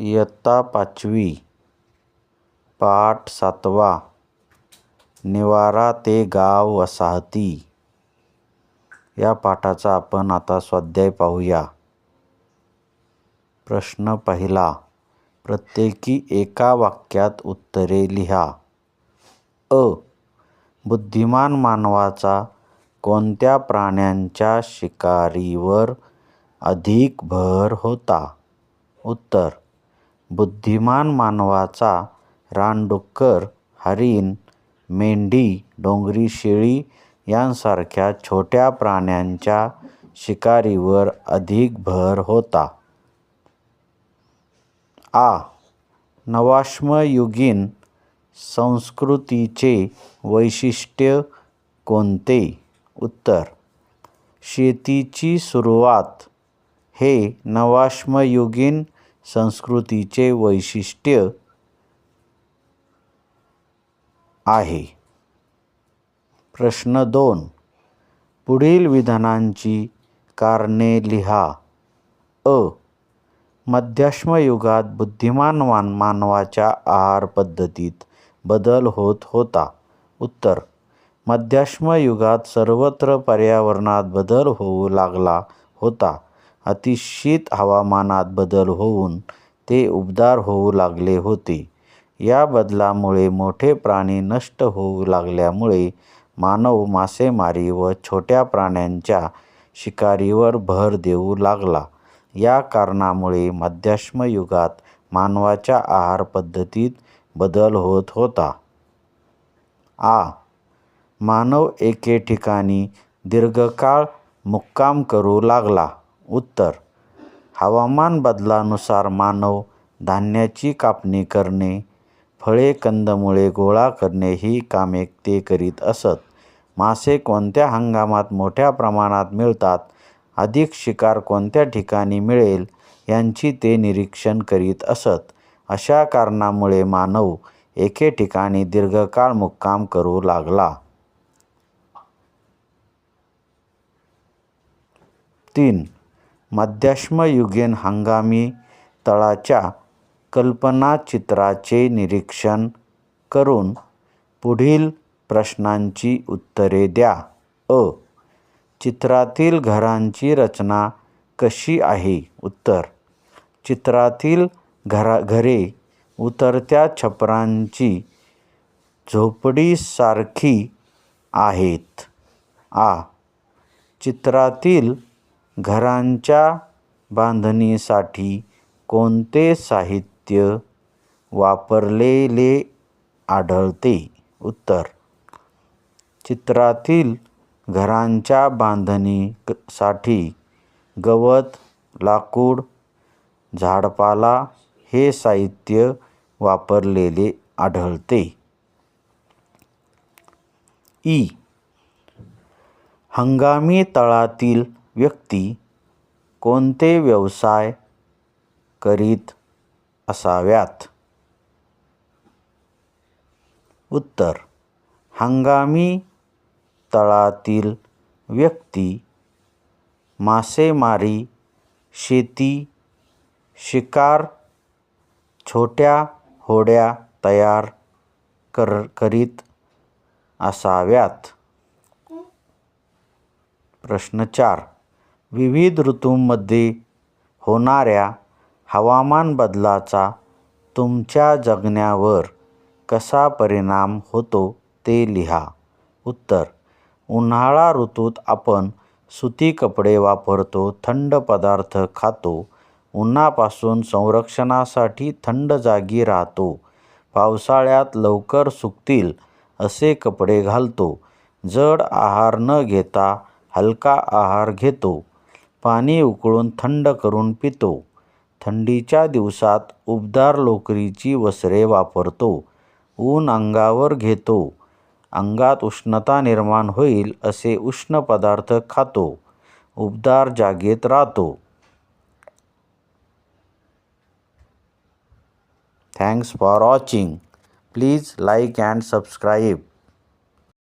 इयत्ता 5वी, पाठ 7वा. निवारा ते गाव वसाहती. या पाठाचा आपण आता स्वाध्याय पाहूया. प्रश्न पहिला. प्रत्येकी एका वाक्यात उत्तरे लिहा. अ. बुद्धिमान मानवाचा कोणत्या प्राण्यांच्या शिकारीवर अधिक भर होता? उत्तर. बुद्धिमान मानवाचा रानडुक्कर, हरीण, मेंढी, डोंगरी शेळी यांसारख्या छोट्या प्राण्यांच्या शिकारीवर अधिक भर होता. आ. नवाश्मयुगीन संस्कृतीचे वैशिष्ट्य कोणते? उत्तर. शेतीची सुरुवात हे नवाश्मयुगीन संस्कृतीचे वैशिष्ट्य आहे. प्रश्न 2. पुढील विधानांची कारणे लिहा. अ. मध्याश्मयुगात बुद्धिमान मानवाच्या आहार पद्धतीत बदल होत होता. उत्तर. मध्याश्मयुगात सर्वत्र पर्यावरणात बदल होऊ लागला होता. अतिशीत हवामानात बदल होऊन ते उबदार होऊ लागले होते. या बदलामुळे मोठे प्राणी नष्ट होऊ लागल्यामुळे मानव मासेमारी व छोट्या प्राण्यांच्या शिकारीवर भर देऊ लागला. या कारणामुळे मध्याश्मयुगात मानवाच्या आहार पद्धतीत बदल होत होता. आ. मानव एके ठिकाणी दीर्घकाळ मुक्काम करू लागला. उत्तर. हवामान बदलानुसार मानव धान्याची कापणी करणे, फळे कंदमुळे गोळा करणे ही कामे ते करीत असत. मासे कोणत्या हंगामात मोठ्या प्रमाणात मिळतात, अधिक शिकार कोणत्या ठिकाणी मिळेल यांची ते निरीक्षण करीत असत. अशा कारणामुळे मानव एके ठिकाणी दीर्घकाळ मुक्काम करू लागला. 3. मध्याश्मयुगीन हंगामी तळाच्या कल्पनाचित्राचे निरीक्षण करून पुढील प्रश्नांची उत्तरे द्या. अ. चित्रातील घरांची रचना कशी आहे? उत्तर. चित्रातील घरे उतरत्या छपरांची झोपडीसारखी आहेत. आ. चित्रातील घरांच्या बांधणीसाठी कोणते साहित्य वापरलेले आढळते? उत्तर. चित्रातील घरांच्या बांधणीसाठी गवत, लाकूड, झाडपाला हे साहित्य वापरलेले आढळते. इ. हंगामी तळातील व्यक्ती कोणते व्यवसाय करीत असाव्यात? उत्तर. हंगामी तळातील व्यक्ती मासेमारी, शेती, शिकार, छोट्या होड्या तयार करीत असाव्यात. प्रश्न 4. विविध ऋतूंमध्ये होणाऱ्या हवामान बदलाचा तुमच्या जगण्यावर कसा परिणाम होतो ते लिहा. उत्तर. उन्हाळा ऋतूत आपण सुती कपडे वापरतो, थंड पदार्थ खातो, उन्हापासून संरक्षणासाठी थंड जागी राहतो. पावसाळ्यात लवकर सुकतील असे कपडे घालतो. जड आहार न घेता हलका आहार घेतो. पाणी उकळून थंड करून पितो. थंडीच्या दिवसात उबदार लोकरीची वस्त्रे वापरतो. ऊन अंगावर घेतो. अंगात उष्णता निर्माण होईल असे उष्ण पदार्थ खातो. उबदार जागेत राहतो. Thanks for watching. Please like and subscribe.